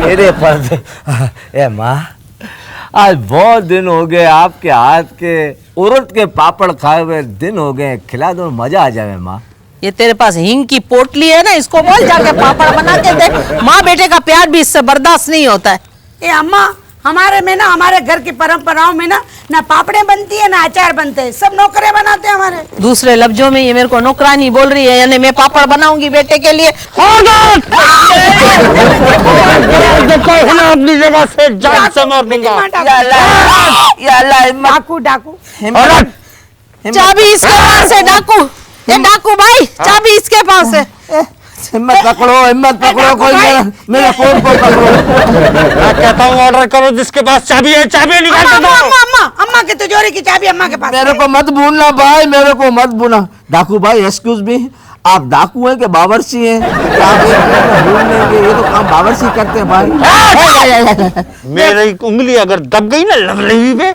मेरे पर्दे। ए माँ, आज बहुत दिन हो गए आपके हाथ के उड़द के पापड़ खाए हुए दिन हो गए, खिला दो मजा आ जाए माँ। ये तेरे पास हींग की पोटली है ना, इसको बोल जाके पापड़ बना के दे। माँ बेटे का प्यार भी इससे बर्दाश्त नहीं होता है। ए अम्मा, हमारे में ना, हमारे घर की परंपराओं में ना पापड़े बनती है ना अचार बनते हैं, सब नौकरे बनाते हैं हमारे। दूसरे लफ्जों में ये मेरे को नौकरानी बोल रही है, यानी मैं पापड़ बनाऊंगी बेटे के लिए। अपनी जगह से जान से मार दूंगा। डाकू डाकू, चाबी इसके पास है। डाकू, ये डाकू भाई, चाबी इसके पास है। हिम्मत पकड़ो, कोई मेरा फोन को पकड़ो। मैं कहता हूँ ऑर्डर करो, जिसके पास चाबी है चाबी निकाल के दो। अम्मा की तिजोरी की चाबी अम्मा के पास। मेरे को मत भूलना भाई, मेरे को मत भूलना। डाकू भाई एक्सक्यूज मी, आप डाकू हैं कि बावर्ची हैं? आप भूल लेंगे, ये तो काम बावर्ची करते हैं भाई। मेरी उंगली अगर दब गई ना लवलेवी पे,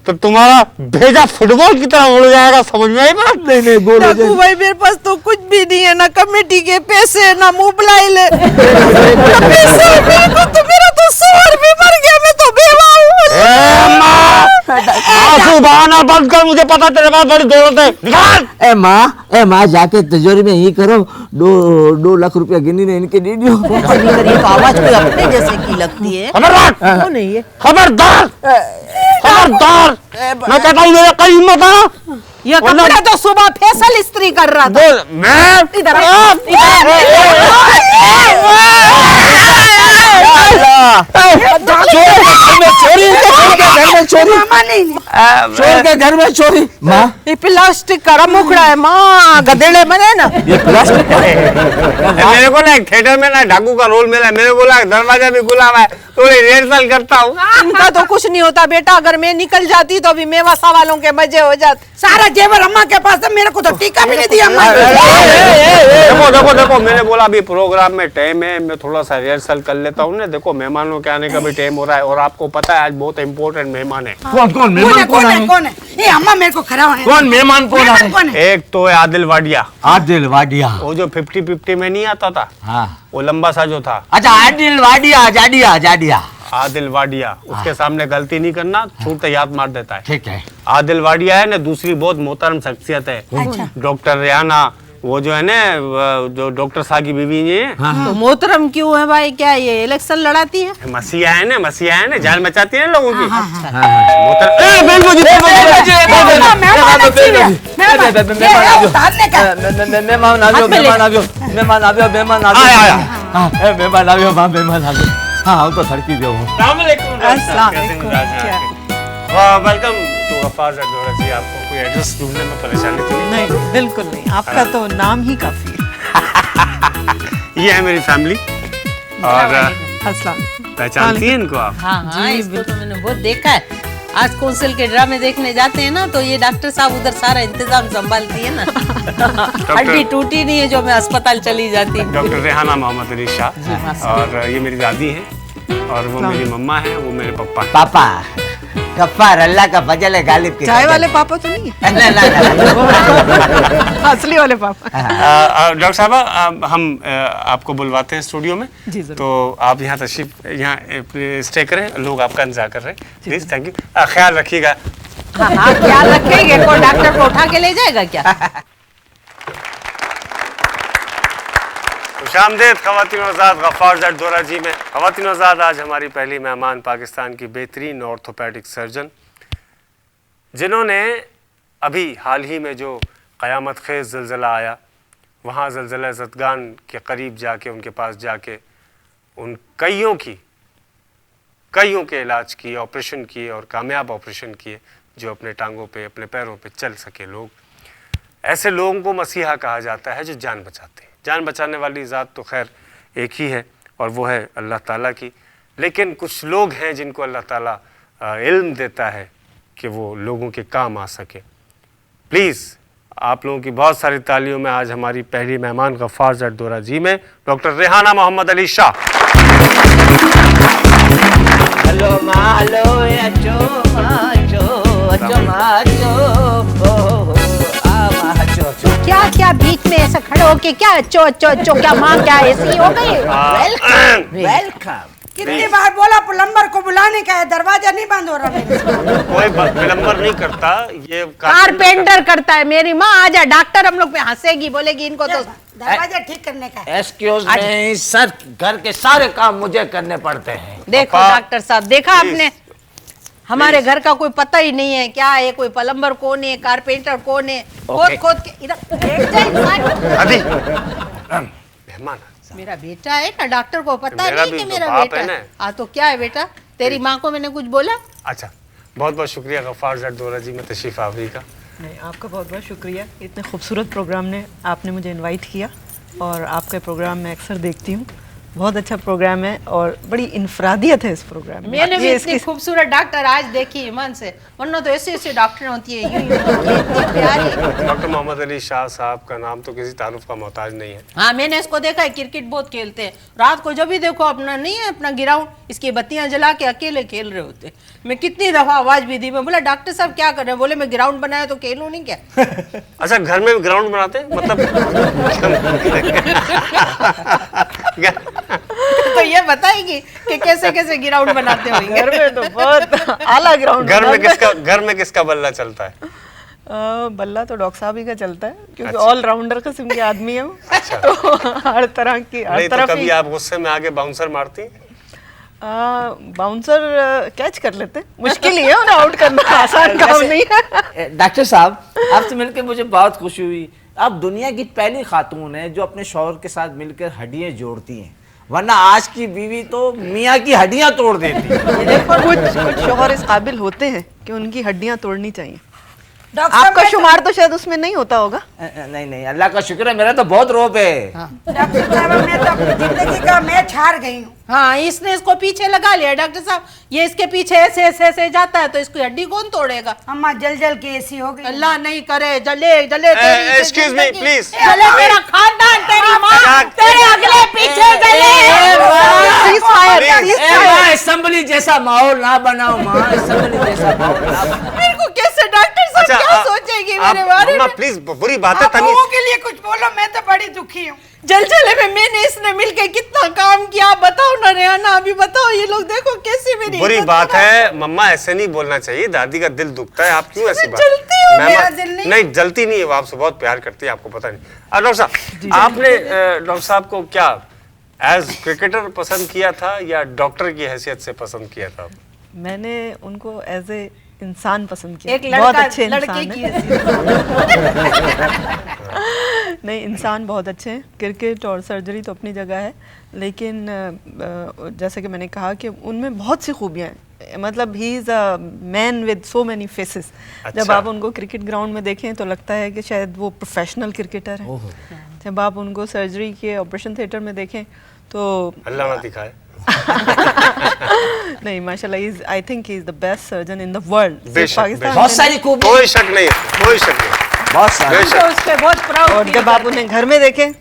तो तुम्हारा भेजा फुटबॉल की तरह उड़ जाएगा, समझ में आई बात? नहीं बोलो डाकू भाई, मेरे पास तो कुछ भी नहीं है, ना कमेटी के पैसे, ना मोबाइल है। तो मेरा तो 100 रुपये मर गया, मैं तो बेवा हूँ। आंसू बहाना बंद कर, मुझे पता तेरे पास बड़ी दौलत है। निकाल। ए माँ जाके तिजोरी में ही करो, 2 लाख रुपया गिनी ने इनके दे दियो। ये तो आवाज कोई अपने जैसे की लगती है। खबरदार, कौन है ये? खबरदार, खबरदार। मैं कहता हूँ मेरा कहीं हिम्मत है। ये कपड़ा तो सुबह फैसल इस्त्री कर रहा था। मैं इधर चोर के घर में चोरी। माँ, ये प्लास्टिक का मुखड़ा है माँ, गधेड़े बने ना। ये प्लास्टिक मेरे को ना थिएटर में ना डाकू का रोल मिला, मेरे को ना दरवाजा भी खुला हुआ है, थोड़ी रिहर्सल करता हूँ। इनका तो कुछ नहीं होता बेटा, अगर मैं निकल जाती तो अभी मेवासा वालों के मजे हो जाते। सारा जेवर अम्मा के पास है, मेरे को तो टीका भी नहीं दिया अम्मा ने। देखो मैंने बोला अभी प्रोग्राम में टाइम है, मैं थोड़ा सा रिहर्सल कर लेता हूँ ना। देखो मेहमानों के आने का भी टाइम हो रहा है, और आपको पता है आज बहुत इम्पोर्टेंट मेहमान है। कौन मेहमान कौन है? ये अम्मा मेरे को खड़ा है। कौन मेहमान कौन है? एक तो है आदिल वाडिया। आदिल वाडिया, वो जो 50-50 में नहीं आता था, हाँ वो लंबा सा जो था। अच्छा आदिल वाडिया, जाडिया। आदिल वाडिया, उसके सामने गलती नहीं करना, छूटते याद मार देता है। ठीक है। आदिल वाडिया है ना, दूसरी बहुत मोहतरम शख्सियत है, डॉक्टर रेहाना, वो जो है ना, जो डॉक्टर शाह की बीवी है। तो मोहतरम क्यों है भाई? क्या ये इलेक्शन लड़ाती है? मसीहा है ना, जान बचाती है लोगों की। हाँ तो थड़की दो। वेलकम टू गफ्फार ज़रदोरा जी। आपको कोई एड्रेस ढूंढने में परेशानी थी? नहीं, बिल्कुल नहीं, आपका तो नाम ही काफी है। ये है मेरी फैमिली, और पहचानती हैं इनको आप? हाँ, इसको तो मैंने बहुत देखा है। आज कौंसिल के ड्रामे देखने जाते हैं ना, तो ये डॉक्टर साहब उधर सारा इंतजाम संभालती है ना। हड्डी टूटी नहीं है जो मैं अस्पताल चली जाती। डॉक्टर रेहाना मोहम्मद अली शाह, और ये मेरी दादी है, और वो मेरी मम्मा है, वो मेरे पापा। गफ्फार अल्लाह का फजल है, गालिब के चाय वाले पापा तो नहीं है? असली वाले पापा। डॉक्टर साहब, हम आपको बुलवाते हैं स्टूडियो में, तो आप यहाँ तशरीफ यहाँ स्टे करें, लोग आपका इंतजार कर रहे हैं। प्लीज, थैंक यू, ख्याल रखिएगा। हाँ, ख्याल रखेंगे। कोई डॉक्टर को उठा के ले जाएगा क्या? खुशामदीद ख़वातीन और हज़रात, गफ्फार ज़रदोरा जी में। ख़वातीन और हज़रात, आज हमारी पहली मेहमान पाकिस्तान की बेहतरीन ऑर्थोपेडिक सर्जन, जिन्होंने अभी हाल ही में जो क़यामत खेज़ ज़लज़ला आया, वहाँ ज़लज़ला ज़दगान के करीब जाके, उनके पास जाके उन कईयों के इलाज किए, ऑपरेशन किए, और कामयाब ऑपरेशन किए, जो अपने टांगों पे, अपने पैरों पे चल सके लोग। ऐसे लोगों को मसीहा कहा जाता है, जो जान बचाते हैं। जान बचाने वाली ज़ात तो खैर एक ही है, और वो है अल्लाह ताला की। लेकिन कुछ लोग हैं जिनको अल्लाह ताला इल्म देता है कि वो लोगों के काम आ सके। प्लीज़ आप लोगों की बहुत सारी तालियों में आज हमारी पहली मेहमान गफ्फार ज़रदोरा जी में डॉक्टर रेहाना मोहम्मद अली शाह। हेलो माँ, क्या क्या बीच में ऐसा खड़े होके क्या चो क्या माँ क्या ऐसी हो गई? वेलकम। कितनी बार बोला प्लम्बर को बुलाने का है, दरवाजा नहीं बंद हो रहा मेरे से। कोई प्लम्बर नहीं करता, ये कारपेंटर करता है। मेरी माँ आ जा, डॉक्टर हम लोग पे हंसेगी, बोलेगी इनको तो दरवाजा ठीक करने का है। एक्सक्यूज मी सर, घर के सारे काम मुझे करने पड़ते हैं। देखो पापा, डॉक्टर साहब, देखा आपने, हमारे घर का कोई पता ही नहीं है क्या है, कोई प्लम्बर कौन है, कारपेंटर कौन है, खोद खोद के इधर बैठ जा इंसान। अभी मेहमान मेरा बेटा है ना, डॉक्टर को पता मेरा नहीं भी कि तो मेरा बाप बेटा है ना। है। हाँ तो क्या है बेटा, तेरी माँ को मैंने कुछ बोला? अच्छा, बहुत बहुत शुक्रिया गफ्फार जट दोरा जी में तशरीफ आवरी का। नहीं, आपका बहुत बहुत शुक्रिया, इतने खूबसूरत प्रोग्राम ने आपने मुझे इनवाइट किया और आपका प्रोग्राम मैं अक्सर देखती हूँ। बहुत अच्छा प्रोग्राम है और बड़ी इनफरादियत है इस प्रोग्राम में। मैंने भी ये इतनी खूबसूरत डॉक्टर आज देखी ईमान से, वरना तो ऐसे ऐसे डॉक्टर होती है, यूं यूं होती है, इतनी प्यारी। डॉक्टर मोहम्मद अली शाह साहब का नाम तो किसी तारुफ का मोहताज नहीं है। हाँ मैंने इसको देखा है, क्रिकेट बहुत खेलते हैं, रात को जब भी देखो अपना नहीं है अपना ग्राउंड, इसकी बत्तियां जला के अकेले खेल रहे होते। मैं कितनी दफा आवाज भी दी, मैं बोला डॉक्टर साहब क्या कर रहे हैं, बोले मैं ग्राउंड बनाया तो खेलूं नहीं क्या। अच्छा, घर में ग्राउंड बनाते हैं मतलब तो ये बताएगी कि कैसे कैसे ग्राउंड बनाते होंगे। घर में तो बहुत आला ग्राउंड घर में किसका बल्ला चलता है? बल्ला तो डॉक्टर साहब ही का चलता है, क्योंकि ऑलराउंडर किस्म के आदमी है वो। तो हर तरह की हर नहीं तो तरफ कभी आप गुस्से में आगे बाउंसर मारती हैं? बाउंसर कैच कर लेते, मुश्किल ही है उन्हें आउट करना, आसान काम नहीं है। डॉक्टर साहब, आपसे मिलकर मुझे बहुत खुशी हुई। आप दुनिया की पहली खातून है जो अपने शौहर के साथ मिलकर हड्डियां जोड़ती हैं, वरना आज की बीवी तो मियाँ की हड्डियां तोड़ देती है। कुछ शौहर इस काबिल होते हैं कि उनकी हड्डियां तोड़नी चाहिए। डॉक्टर साहब आपका मैं शुमार तो शायद उसमें नहीं होता होगा। नहीं नहीं, अल्लाह का शुक्र है, मेरा तो बहुत रोप है। डॉक्टर साहब मैं तो अपनी जिंदगी का मैच हार गई हूँ। हाँ इसने इसको पीछे लगा लिया डॉक्टर साहब, ये इसके पीछे ऐसे ऐसे ऐसे जाता है तो इसकी हड्डी कौन तोड़ेगा। अम्मा जल जल के ऐसी हो गई। अल्लाह नहीं करे, जले जले तेरी excuse me, जिंदगी। please. जले मेरा खानदान, तेरी माँ तेरे अगले पीछे जले। असेंबली जैसा माहौल ना बनाओ माँ, असेंबली जैसा माहौल ना बनाओ। मेरे को कैसे डॉक्टर साहब क्या सोचेगी मेरे बारे में। प्लीज बुरी बात है आप लोगों के लिए कुछ बोलो, मैं तो बड़ी दुखी हूँ। जलजले में मैंने इसने मिलके कितना काम किया, आप बताओ ना रेहाना, अभी बताओ, ये लोग देखो कैसे मेरी बुरी इज्जत बात कर रहे हैं। है मम्मा, ऐसे नहीं बोलना चाहिए, दादी का दिल दुखता है। आप क्यों ऐसी बात जलती हो, मेहमान- मेरा दिल नहीं। जलती नहीं है, वो आपसे बहुत प्यार करती है, आपको पता नहीं। डॉक्टर साहब, आपने डॉक्टर साहब को क्या एज क्रिकेटर पसंद किया था या डॉक्टर की हैसियत से पसंद किया था? मैंने उनको एज ए इंसान पसंद किया। एक बहुत लड़का अच्छे लड़के इंसान की हैं। हैसियत। नहीं, इंसान बहुत अच्छे हैं। क्रिकेट और सर्जरी तो अपनी जगह है, लेकिन जैसे कि मैंने कहा कि उनमें बहुत सी खूबियाँ हैं। मतलब he is a man with so many faces. जब अच्छा। आप उनको क्रिकेट ग्राउंड में देखें तो लगता है कि शायद वो प्रोफेशनल क्रिकेटर है। जब आप उनको सर्जरी के ऑपरेशन थिएटर में देखें तो अल्लाह ना दिखाए। नहीं, माशाल्लाह, I think he is the best surgeon in the world. बेशक, बहुत सारी खूब, कोई शक नहीं है, कोई शक नहीं। बहुत सारी। बेशक। तो उस पे बहुत प्राउड और जब आप उन्हें घर में देखें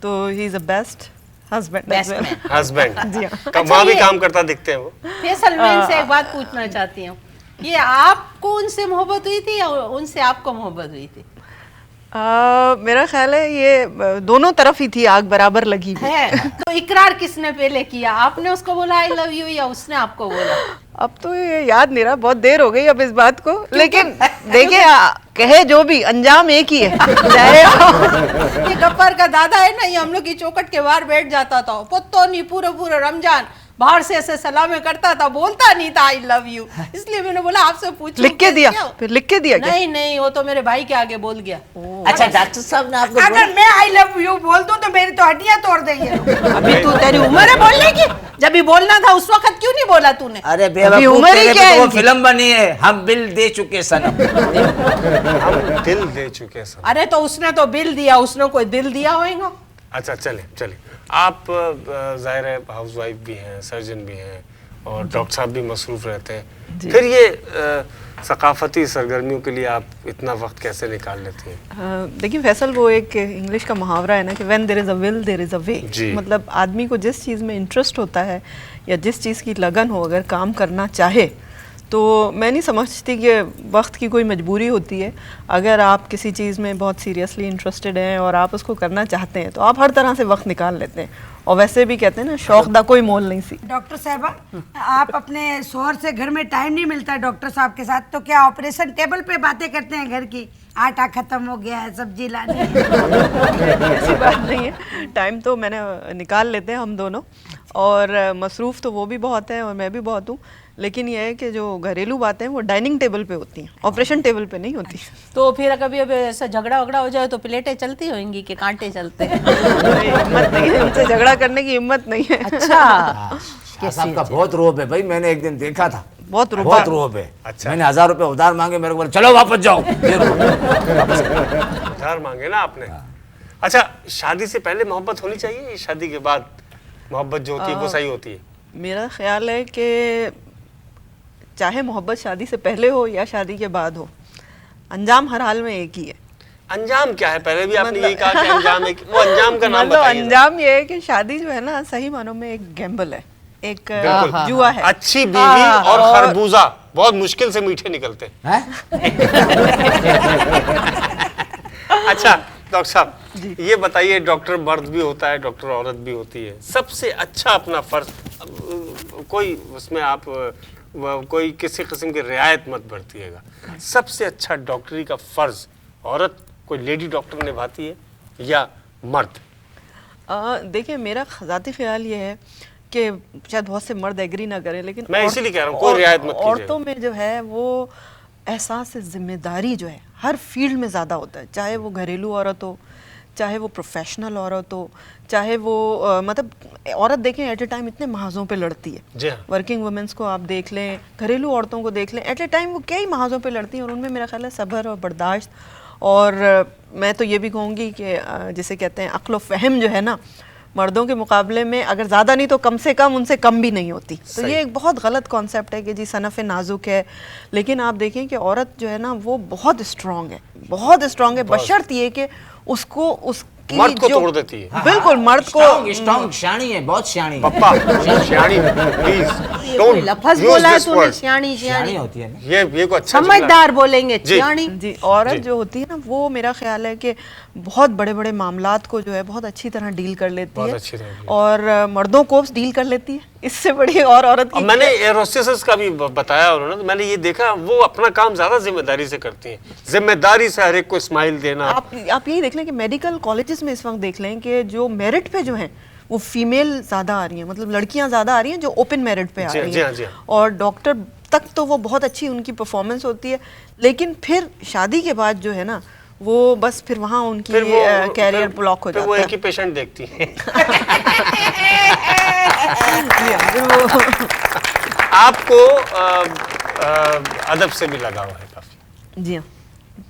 तो he is the best husband. Husband जी हाँ। वहाँ भी ये- काम करता दिखते हैं वो। फैसल मैं इनसे एक बात पूछना चाहती हूँ, ये आपको उनसे मोहब्बत हुई थी या उनसे आपको मोहब्बत हुई थी? मेरा ख्याल है ये दोनों तरफ ही थी, आग बराबर लगी हुई। है तो इकरार किसने पहले किया, आपने उसको बोला आई लव यू या उसने आपको बोला? अब तो ये याद नहीं रहा, बहुत देर हो गई अब इस बात को, लेकिन देखिए कहे जो भी, अंजाम एक ही है। चाहे ये गफ्फार का दादा है ना, ये हम लोग की चौखट के बाहर बैठ जाता था, पत्तो नहीं पूरे पूरे रमजान बाहर से ऐसे सलामे करता था, बोलता नहीं था आई लव यू, इसलिए मैंने बोला आपसे पूछूं। लिख के दिया, फिर लिख के दिया क्या? नहीं नहीं, वो तो मेरे भाई के आगे बोल गया। अच्छा डॉक्टर साहब ने आपको अगर मैं आई लव यू बोल दूं तो मेरी तो हड्डियां तोड़ देंगे। अभी तू तेरी उम्र है बोलने की, जब भी बोलना था उस वक्त क्यों नहीं बोला तूने? अरे अभी बेवकूफ, उम्र ही तेरे क्या पे है तो वो इनकी? फिल्म बनी है, हम बिल दे चुके सनम। हम दिल दे चुके हैं सब। अरे तो उसने तो बिल दिया, उसने कोई दिल दिया होगा? अच्छा चलिए आप जाहिर है हाउस वाइफ भी हैं, सर्जन भी हैं और डॉक्टर साहब भी मसरूफ रहते हैं, फिर ये सकाफती सरगर्मियों के लिए आप इतना वक्त कैसे निकाल लेती हैं? देखिए फैसल, वो एक इंग्लिश का मुहावरा है ना कि when there is a will there is a way. जी। मतलब आदमी को जिस चीज़ में इंटरेस्ट होता है या जिस चीज़ की लगन हो, अगर काम करना चाहे तो मैं नहीं समझती कि वक्त की कोई मजबूरी होती है। अगर आप किसी चीज़ में बहुत सीरियसली इंटरेस्टेड हैं और आप उसको करना चाहते हैं तो आप हर तरह से वक्त निकाल लेते हैं। और वैसे भी कहते हैं ना, शौक दा कोई मोल नहीं सी। डॉक्टर साहबा, आप अपने शोहर से घर में टाइम नहीं मिलता है डॉक्टर साहब के साथ, तो क्या ऑपरेशन टेबल पे बातें करते हैं घर की, आटा खत्म हो गया है, सब्जी लानी है? ऐसी बात नहीं है, टाइम तो मैंने निकाल लेते हैं हम दोनों, और मसरूफ़ तो वो भी बहुत है और मैं भी बहुत हूँ। लेकिन ये है कि जो घरेलू बातें हैं वो डाइनिंग टेबल पे होती हैं, ऑपरेशन टेबल पे नहीं होती। तो फिर कभी अब ऐसा झगड़ा वगड़ा हो जाए तो प्लेटें चलती होंगी कि कांटे चलते हैं? हिम्मत नहीं है, उनसे झगड़ा करने की हिम्मत नहीं है। अच्छा, शाह साहब का बहुत रोब है भाई, मैंने एक दिन देखा था, बहुत रुपा। बहुत रोब है। अच्छा। मैंने 1000 रुपए उधार मांगे, मेरे को बोले चलो वापस जाओ। उधार मांगे ना आपने। अच्छा, शादी से पहले मोहब्बत होनी चाहिए या शादी के बाद मोहब्बत जो होती है वो सही होती है? मेरा ख्याल है कि चाहे मोहब्बत शादी से पहले हो या शादी के बाद हो, अंजाम हर हाल में एक ही है। अंजाम क्या है? पहले भी आपने यही कहा कि अंजाम है, वो अंजाम का नाम मतलब बताइए। अंजाम ये है कि शादी जो है ना, सही मानों में एक गैम्बल है, एक जुआ है। अच्छी बीवी और खरबूजा बहुत मुश्किल से मीठे निकलते हैं। अच्छा डॉक्टर साहब, ये बताइए, डॉक्टर मर्द भी होता है, डॉक्टर औरत भी होती है, सबसे अच्छा अपना फर्ज, कोई उसमें आप कोई किसी किस्म की रियायत मत बरतिएगा, सबसे अच्छा डॉक्टरी का फर्ज औरत कोई लेडी डॉक्टर निभाती है या मर्द? देखिए, मेरा ज़ाती ख्याल ये है कि शायद बहुत से मर्द एग्री ना करें, लेकिन मैं इसीलिए कह रहा हूँ, कोई रियायत मत कीजिएगा। औरतों में जो है वो एहसास जिम्मेदारी जो है हर फील्ड में ज़्यादा होता है, चाहे वो घरेलू औरत हो, चाहे वो प्रोफेशनल औरत हो, चाहे वो मतलब औरत देखें एट ए टाइम इतने महाजों पे लड़ती है। जी हाँ। वर्किंग वुमेंस को आप देख लें, घरेलू औरतों को देख लें, एट ए टाइम वो कई महाजों पे लड़ती हैं, और उनमें मेरा ख्याल है सब्र और बर्दाश्त, और मैं तो ये भी कहूँगी कि जिसे कहते हैं अक्ल व फहम जो है ना, मर्दों के मुकाबले में अगर ज़्यादा नहीं तो कम से कम उनसे कम भी नहीं होती। तो ये एक बहुत गलत कॉन्सेप्ट है कि जी सनफ़ नाजुक है, लेकिन आप देखें कि औरत जो है ना वो बहुत स्ट्रॉन्ग है, बहुत स्ट्रॉन्ग है, बशर्त ये कि उसको उसकी मर्द को जो तोड़ देती है। बिल्कुल मर्द को स्ट्रॉन्ग शानी है, बहुत शानी है। पप्पा श्याणी, प्लीज डोंट लफज यूज बोला है दिस तूने, वर्ड। श्याणी शानी श्याणी, होती है ना। ये को अच्छा जुमला है। समझदार बोलेंगे जी। श्याणी। जी, औरत जो होती है ना वो मेरा ख्याल है कि बहुत बड़े बड़े मामलात को जो है बहुत अच्छी तरह डील कर लेती बहुत है, अच्छी तरह डील। और मर्दों को डील कर लेती है, इससे बड़ी और औरत और की मैंने एयर होस्टेसेस का भी बताया उन्होंने, तो मैंने ये देखा वो अपना काम ज्यादा जिम्मेदारी से करती हैं, जिम्मेदारी से हर एक को स्माइल देना। आप यही देख लें कि मेडिकल कॉलेजेस में इस वक्त देख लें कि जो मेरिट पे जो हैं वो फीमेल ज़्यादा आ रही हैं, मतलब लड़कियां ज़्यादा आ रही हैं जो ओपन मेरिट पे आ जी, रही जी हाँ, हैं, जी हाँ। और डॉक्टर तक तो वो बहुत अच्छी उनकी परफॉर्मेंस होती है, लेकिन फिर शादी के बाद जो है ना वो बस फिर वहाँ उनकी फिर वो कैरियर ब्लॉक हो फिर जाता वो है। एक ही पेशेंट देखती है। जी हाँ, फिर वो आपको अदब से भी लगाव है काफी। जी हाँ,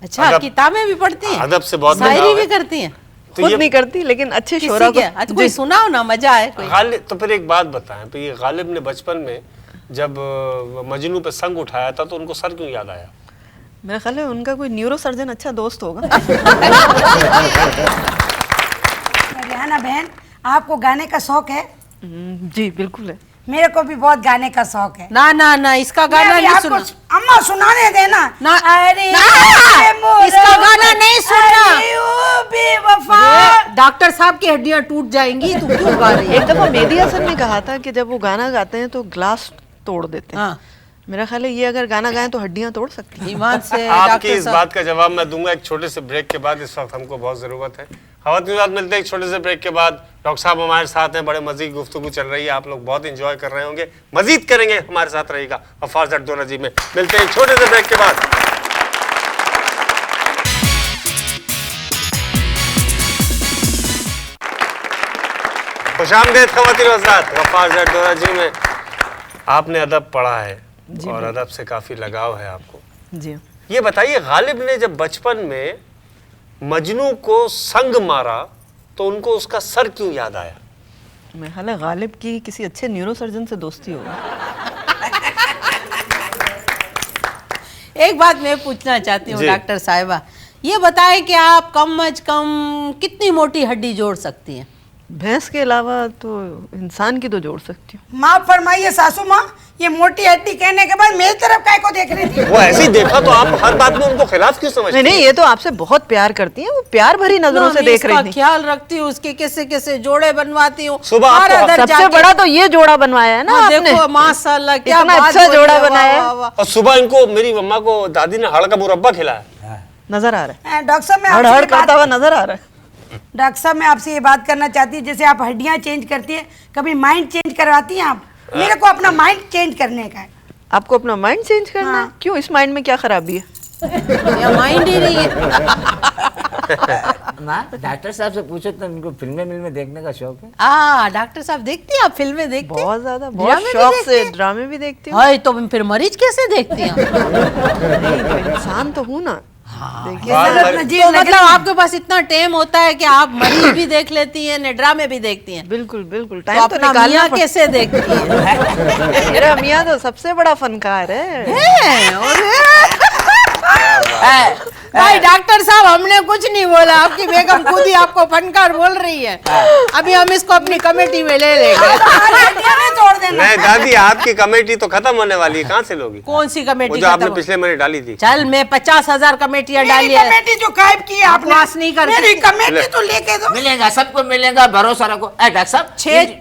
अच्छा, अदब- किताबें भी पढ़ती हैं, अदब से बहुत शायरी लगाव भी है। करती हैं? तो खुद ये नहीं करती लेकिन अच्छे किसी शोरा के? को अच्छा, कोई सुनाओ ना, मजा आए कोई। गालिब, तो फिर एक बात बताएं, तो ये गालिब ने बचपन में जब मजनू पे संग उठाया था तो उनको सर क्यों याद आया? मेरा ख्याल है उनका कोई न्यूरो सर्जन अच्छा दोस्त होगा। रिहाना बहन, आपको गाने का शौक है? जी बिल्कुल है। मेरे को भी बहुत गाने का शौक है। ना ना ना, इसका गाना मैं भी नहीं आपको सुना। अम्मा सुनाने देना। ना, अरे ना, मोरा, इसका गाना नहीं सुनना। अरे ओ बेवफा। ये डॉक्टर साहब की हड्डियां टूट जाएंगी, तू क्यों गा रही है? एक दफा मेहदी हसन ने कहा था कि जब वो गाना गाते हैं तो ग्लास तोड़ देते हैं। हाँ। मेरा ख्याल है ये अगर गाना गाएं तो हड्डियां तोड़ सकती हैं। ईमान से आपकी डॉक्टर इस साहब। बात का जवाब मैं दूंगा एक छोटे से ब्रेक के बाद। इस वक्त हमको बहुत जरूरत है। खवातीन साथ मिलते हैं एक छोटे से ब्रेक के बाद। डॉक्टर साहब हमारे साथ हैं, बड़े मजे की गुफ्तगू चल रही है, आप लोग बहुत एंजॉय कर रहे होंगे, मजीद करेंगे, हमारे साथ रहेगा। वफार जट दो नजीब में मिलते हैं एक छोटे से ब्रेक के बाद। खुशामदीद खवातीन हज़रात, वफार जट दो नजीब में। आपने अदब पढ़ा है और अदब से काफी लगाव है आपको। जी हाँ। ये बताइए, गालिब ने जब बचपन में मजनू को संग मारा तो उनको उसका सर क्यों याद आया? मेरा ख्याल है गालिब की किसी अच्छे न्यूरो सर्जन से दोस्ती होगी। एक बात मैं पूछना चाहती हूँ जी। डॉक्टर साहिबा, ये बताएं कि आप कम अज कम कितनी मोटी हड्डी जोड़ सकती हैं? भैंस के अलावा तो इंसान की तो जोड़ सकती हूँ। माफ फरमाइए सासू माँ, ये मोटी हड्डी कहने के बाद मेरी तरफ काय को देख रही थी? वो ऐसे ही देखा तो आप हर बात में उनको खिलाफ क्यों समझते नहीं, ये तो आपसे बहुत प्यार करती हैं, वो प्यार भरी नजरों से मैं देख रही इसका थी। ख्याल रखती हूँ, उसके कैसे कैसे जोड़े बनवाती हूँ। सुबह आपको हर अदर सबसे जाके- बड़ा तो ये जोड़ा बनवाया है ना हाँ, आपने। देखो माशाल्लाह क्या इतना बात अच्छा बोली जोड़ा है, वाह, बनाया है। वाह, वाह। और सुबह इनको मेरी मम्मा को दादी ने हड़ का मुरब्बा खिलाया। नजर आ रहा है, डॉक्टर साहब मैं हड़ आपसे हड़ ये करता बात- हुआ नजर आ रहा है। डॉक्टर साहब मैं आपसे ये बात करना चाहती हूँ, जैसे आप हड्डियाँ चेंज करती है, कभी माइंड चेंज करवाती हैं आप? मेरे को अपना माइंड चेंज करने का है। आपको अपना माइंड चेंज करना है? हाँ। क्यों, इस माइंड में क्या खराबी है? या माइंड ही नहीं है। माँ डॉक्टर साहब से पूछो तो इनको फिल्में मिलमें देखने का शौक है? डॉक्टर साहब देखती हैं आप, फिल्में देखती हैं? बहुत ज्यादा, बहुत ड्रामे भी शौक देखती से हैं? ड्रामे भी देखती हूँ। हाय, तो फिर मरीज कैसे देखती हैं? नहीं, तो इंसान तो हूँ ना। देखिए, तो मतलब आपके पास इतना टाइम होता है कि आप मरीज भी देख लेती हैं, ड्रामे भी देखती हैं। बिल्कुल बिल्कुल, तो टाइम तो अपना निकालना मियाँ कैसे देखती है? मेरा मियाँ तो सबसे बड़ा फनकार है। भाई डॉक्टर साहब हमने कुछ नहीं बोला, आपकी बेगम खुद ही आपको फनकार बोल रही है। अभी हम इसको अपनी कमेटी में ले लेंगे। हड्डियाँ तोड़ देना। नहीं दादी, आपकी कमेटी तो खत्म होने वाली है, कहाँ से लोगी? कौन सी वो कमेटी? जो आपने खत्म? पिछले महीने डाली थी। चल मैं 50,000 कमेटियां मेरी डाली है। कमेटी जो गायब की है आपने, बकवास नहीं कर मेरी सकती। कमेटी तो लेके दो। मिलेगा, सबको मिलेगा, भरोसा रखो। डॉक्टर साहब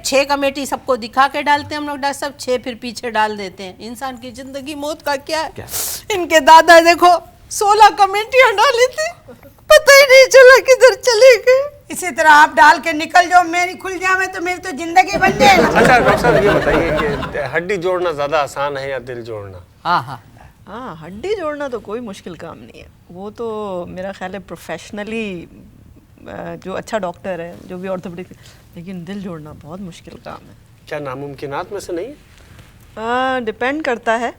छह कमेटी सबको दिखा के डालते हैं हम लोग डॉक्टर साहब, 6 फिर पीछे डाल देते हैं। इंसान की जिंदगी मौत का क्या है? इनके दादा देखो 16 कमेटियां डाली थी, पता ही नहीं चला किधर चले गए। इसी तरह आप डाल के निकल जाओ, मेरी खुल जावे तो मेरी तो जिंदगी बन जाए ना। अच्छा डॉक्टर साहब ये बताइए कि हड्डी जोड़ना ज्यादा आसान है या दिल जोड़ना? हाँ, हड्डी जोड़ना तो कोई मुश्किल काम नहीं है। वो तो मेरा ख्याल है प्रोफेशनली जो अच्छा डॉक्टर है, जो भी ऑर्थोपेडिक, लेकिन दिल जोड़ना बहुत मुश्किल काम है। क्या नामुमकिनात में से नहीं है? डिपेंड करता है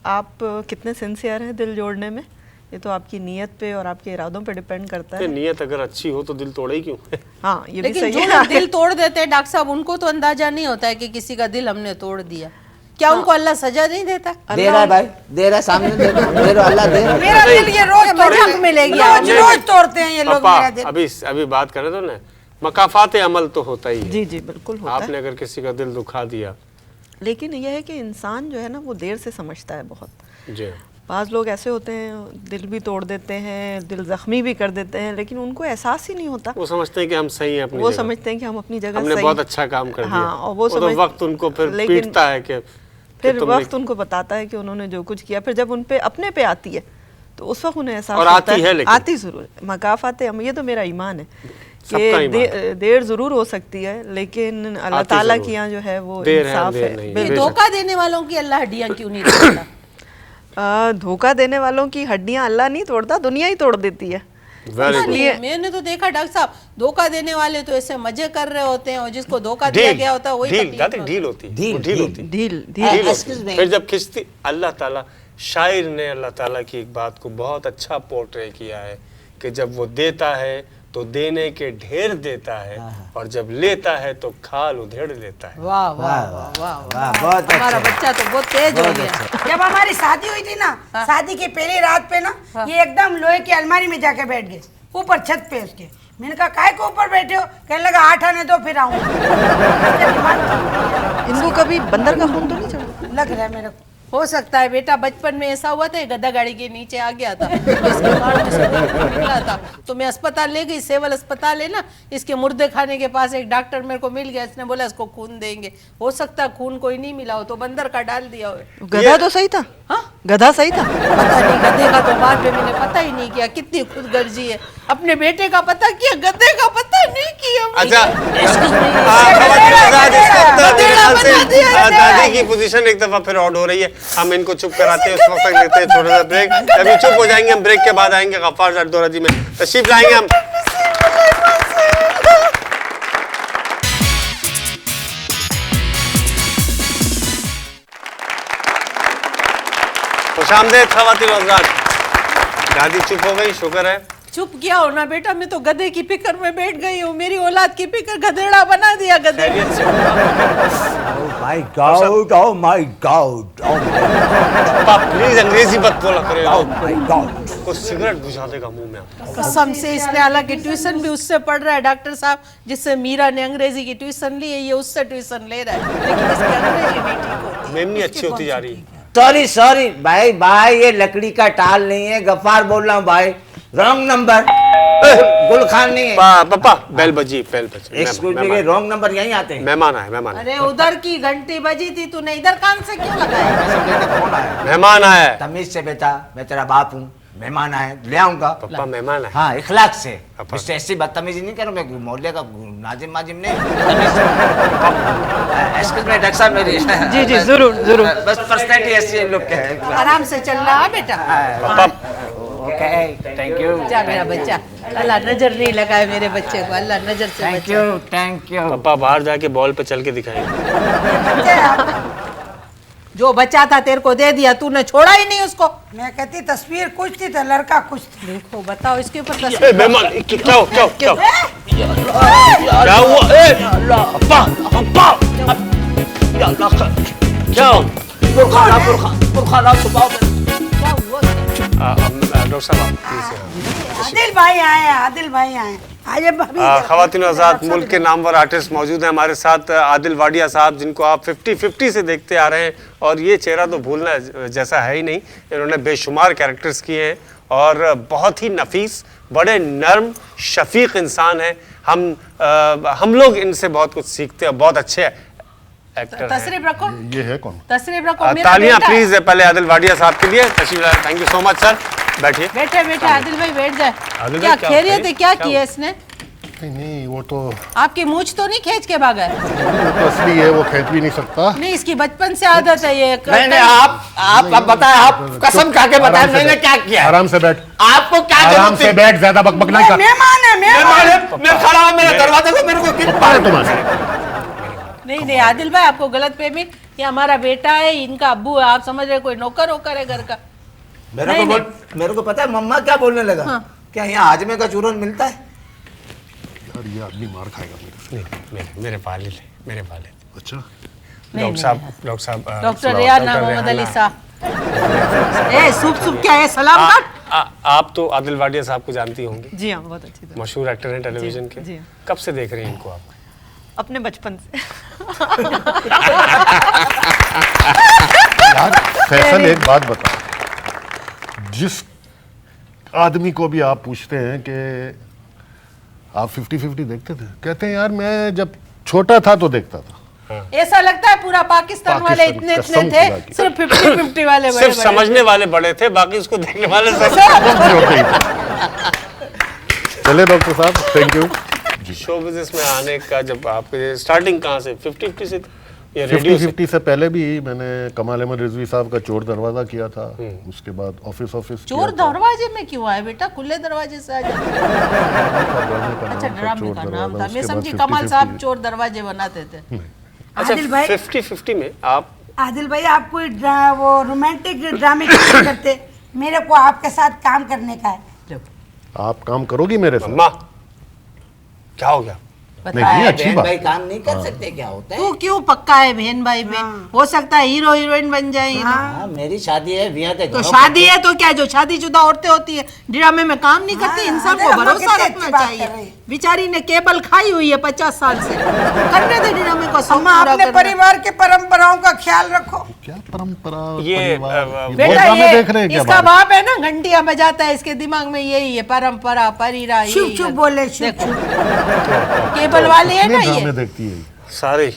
आप कितने सिंसियर हैं दिल जोड़ने में। ये तो आपकी नीयत पे और आपके इरादों पे डिपेंड करता है। नीयत अगर अच्छी हो तो दिल तोड़े ही क्यों? हाँ, ये भी लेकिन सही जो है। लोग दिल तोड़ देते हैं डॉक्टर साहब, उनको तो अंदाजा नहीं होता है कि किसी का दिल हमने तोड़ दिया। क्या उनको अल्लाह सजा नहीं देता? दे रहा है भाई, दे रहा है, सामने दे रहा, अल्लाह दे रहा है। मेरा दिल ये रोज मजाक मिलेगी रोज रोज तोड़ते हैं ये लोग पापा, मेरा दिल। अभी बात करें तो ना, मकाफात अमल तो होता ही है। जी जी बिल्कुल होता है। आपने अगर किसी का दिल दुखा दिया, लेकिन यह है कि इंसान जो है ना वो देर से समझता है बहुत। जी बाज़ लोग ऐसे होते हैं दिल भी तोड़ देते हैं, दिल जख्मी भी कर देते हैं, लेकिन उनको एहसास ही नहीं होता। वो समझते हैं कि हम सही हैं अपनी वो जगह। समझते हैं कि हम अपनी जगह हमने सही बहुत अच्छा काम कर दिया। हाँ, और वो तो समझ वक्त उनको फिर लेकिन पीटता है कि फिर तुमने- वक्त उनको बताता है कि उन्होंने जो कुछ किया, फिर जब उन पे अपने पे आती है तो उस वक्त उन्हें एहसास और होता आती है लेकिन। आती जरूर है। मकाफात ये तो मेरा ईमान है सबका कि ईमान देर जरूर हो सकती है, लेकिन अल्लाह आती ताला जरूर। की यहाँ जो है वो देर है, इंसाफ देर है। नहीं। बिल्कुल। बेशक। धोखा देने वालों की अल्लाह हड्डियां क्यों नहीं तोड़ता? धोखा देने वालों की हड्डियां अल्लाह नहीं तोड़ता, दुनिया ही तोड़ देती है। Very good। नहीं, मैंने तो देखा डॉक्टर साहब, धोखा देने वाले तो ऐसे मजे कर रहे होते हैं और जिसको धोखा दिया गया होता है वही ढील तकलीफ दादी में ढील होती है, ढील, वो ढील ढील। होती है। ढील ढील ढील excuse me। फिर जब खिंचती, अल्लाह ताला, शायर ने अल्लाह ताला की एक बात को बहुत अच्छा पोर्ट्रे किया है कि जब वो देता है तो देने के ढेर देता है और जब लेता है तो खाल उधेड़ लेता है। वाह वाह वाह वाह वाह, बहुत हमारा अच्छा। बच्चा तो बहुत तेज हो गया। जब हमारी शादी हुई थी ना, शादी की पहली रात पे ना, ये एकदम लोहे की अलमारी में जाके बैठ गए, ऊपर छत पे उसके। मैंने कहा काय को ऊपर बैठे हो? कहने लगा 8 आने दो फिर आऊंगा। इनको कभी बंदर का खून तो नहीं चढ़ा? लग रहा है मेरे को। हो सकता है बेटा, बचपन में ऐसा हुआ था, गधा गाड़ी के नीचे आ गया था, इसके मार्ग में से खून निकला था, तो मैं अस्पताल ले गई, सेवल अस्पताल है ना, इसके मुर्दे खाने के पास एक डॉक्टर मेरे को मिल गया, इसने बोला इसको खून देंगे। हो सकता है खून कोई नहीं मिला हो तो बंदर का डाल दिया हो। गधा तो सही था। हाँ? गधा सही था। पता नहीं, गधे का तो बाद में मैंने पता ही नहीं किया। कितनी खुदगर्जी है, अपने बेटे का पता किया, गधे का पता नहीं किया। अच्छा दादी की पोजीशन एक दफा फिर ऑड हो रही है, हम इनको चुप कराते हैं, उस वक्त तक लेते हैं छोटा सा ब्रेक। अभी चुप हो जाएंगे हम, ब्रेक के बाद आएंगे गफ्फार जरदोरा जी में तशरीफ लाएंगे हम। खुशामदेद ख़वातीन और हज़रात। दादी चुप हो गई, शुक्र है। चुप किया हो ना बेटा, मैं तो गधे की फिक्र में बैठ गई हूँ, मेरी औलाद की फिक्र गधेड़ा बना दिया गधे। खैरियत से my God, oh my God, oh पापा प्लीज अंग्रेजी मत बोला करे, माय गॉड। कुछ सिगरेट बुझा देगा मुंह में आप। कसम से इसने हालांकि ट्यूशन भी उससे पढ़ रहा है डॉक्टर साहब, जिससे मीरा ने अंग्रेजी की ट्यूशन ली है, ये उससे ट्यूशन ले रहा है, लेकिन इसकी अंग्रेजी नहीं ठीक होती। मेमनी अच्छी होती जा रही है। सॉरी सॉरी भाई, भाई ये लकड़ी का टाल नहीं है, गफ्फार बोल रहा हूँ भाई, रॉन्ग नंबर, गुल खान नहीं है। पापा बेल बजी, बेल बजी। एक्सक्यूज मी, रॉन्ग नंबर यहीं आते हैं। मेहमान आए, मेहमान आए। अरे उधर की घंटी बजी थी, तूने इधर कान से क्यों लगाया? फोन आया। मेहमान आए। तमीज से बेटा, मैं तेरा बाप हूँ, मेहमान आए ले आऊंगा। पापा मेहमान आए। हाँ इखलाक से, पापा। मिस्टर ऐसी बदतमीजी नहीं करूँ, मैं मोहल्ले का नाजिम माजिम नहीं। एक्सक्यूज मी डॉक्टर साहब, मेरी जी जी जरूर जरूर। बस पर्सनैलिटी ऐसी लोग के है। आराम से चल रहा है बेटा। पापा ओके थैंक यू, जा मेरा बच्चा, अल्लाह नजर नहीं लगाए मेरे बच्चे को, अल्लाह नजर से थैंक बचाए। You thank you. पापा बाहर जाके बॉल पे चल के दिखाएंगे। बच्चे आप- जो बच्चा था तेरे को दे दिया, तूने छोड़ा ही नहीं उसको। मैं कहती तस्वीर कुछ थी तो लड़का कुछ था। देखो बताओ इसके ऊपर ए, तस्वीर। मेहमान क्या हुआ, क्या हुआ? क्या हुआ? ए, अब्बा अब्बा, या अल्लाह का क्या हुआ? पुरखा छुपाओ। क्या हुआ? डॉक्टर साहब आप प्लीज। आदिल भाई आए हैं, आदिल भाई आए हैं। आइए भाभी। ख़वातीन आज़ाद, मुल्क के नामवर आर्टिस्ट मौजूद हैं हमारे साथ। आदिल वाडिया साहब, जिनको आप 50-50 से देखते आ रहे हैं, और ये चेहरा तो भूलना जैसा है ही नहीं। इन्होंने बेशुमार कैरेक्टर्स किए हैं और बहुत ही नफीस, बड़े नर्म शफीक इंसान हैं। हम लोग इनसे बहुत कुछ सीखते हैं, बहुत अच्छे एक्टर हैं। तशरीफ रखो, ये है कौन? तशरीफ रखो। मेरा तालियां बेटा है। प्लीज पहले आदिल वाडिया साहब के लिए। तशरीफ लाए। Thank you so much sir, बैठिए। बैठे बैठे आदिल भाई बैठ जाए। आदिल क्या भाई, क्या खैरियत है? बताइए? क्या क्या किया इसने? नहीं नहीं, वो तो आपकी मूछ तो नहीं खींच के भागा है? असली है, वो खेच भी नहीं सकता। नहीं, इसकी बचपन से आदत है ये। नहीं नहीं, आप अब बताएं, आप कसम खा के बताएं आराम से मैंने बैठ, क्या किया है? आराम से बैठ, आपको क्या आराम जरूरत से थी? बैठ, ज्यादा बकबक नहीं कर। मेहमान है, मेहमान है। मैं खड़ा हूं मेरे दरवाजे को, मेरे को किस अरे तुम्हारे नहीं नहीं आदिल भाई, आपको गलत फहमी। ये हमारा बेटा है, इनका अब्बू है, आप समझ रहे कोई नौकर वोकर है घर का। मेरे को पता है मम्मा क्या बोलने लगा। क्या यहाँ हाजमे का चूरन मिलता है? यार ये आदमी मार खाएगा मेरे से। मेरे वालिद हैं, मेरे वालिद। अच्छा, डॉक्टर साहब, डॉक्टर रियाना मोहम्मद अली साहब। ए सुप सुप क्या है, सलाम कर। आप तो आदिल वाडिया साहब को जानती होंगी, जी हाँ, बहुत अच्छी तरह। मशहूर एक्टर हैं टेलीविजन के। जी। कब से देख रहे हैं इनको आप? अपने बचपन से। यार फैसल एक बात बता, जिस आदमी को भी आप पूछते हैं कि आप 50-50 देखते थे, कहते हैं यार मैं जब छोटा था तो देखता था। ऐसा लगता है पूरा पाकिस्तान वाले इतने कसम इतने खुदा थे, की। सिर्फ 50-50 वाले बड़े सिर्फ बड़े। समझने वाले बड़े थे, बाकी उसको देखने वाले सब। चले डॉक्टर साहब, थैंक यू। शो बिजनेस में आने का जब आपके स्टार्टिंग कहाँ से? 50-50 से या रेडियो से? 50-50 से पहले भी मैंने कमाल अहमद रिजवी साहब का चोर दरवाजा किया था, उसके बाद ऑफिस चोर दरवाजे में क्यों आए बेटा? खुले दरवाजे से आ जाए। अच्छा, ड्रामे का नाम था, मैं समझी कमाल साहब चोर दरवाजे बनाते थे। अच्छा, आदिल भाई। 50-50 में आप आदिल भाई, आप कोई वो रोमांटिक ड्रामे क्यों नहीं करते? मेरे को आपके साथ काम करने का है। आप काम करोगी मेरे साथ? अम्मा क्या हो गया? नहीं नहीं, अच्छी बहन बात। भाई काम नहीं कर सकते क्या होता है? तू क्यों पक्का है बहन भाई में? हो सकता है हीरो हीरोइन बन जाए ये लोग। हाँ, मेरी शादी है, वियाह ते तो घरों शादी है तो क्या, जो शादीशुदा औरतें होती है ड्रामे में काम नहीं करती? हाँ, इंसान अरे को अम्मा भरोसा कितनी रखना अच्छी बात कर चाहिए। रही है। बेचारी ने केबल खाई हुई है 50 साल से, करने दे ड्रामे को सब अम्मा, पूरा अपने करना। परिवार के परंपराओं का ख्याल रखो। क्या परंपरा, ये, परिवार, ये बेटा बहुत ड्रामे ये देख रहे हैं क्या? इसका बात? बाप है ना, घंटियां बजाता है, इसके दिमाग में यही है, परंपरा परिरा। चुप यही चुप है। बोले, चुप देखो, चुप। केबल वाले है ना कितने ये, ड्रामे देखती है? सारे?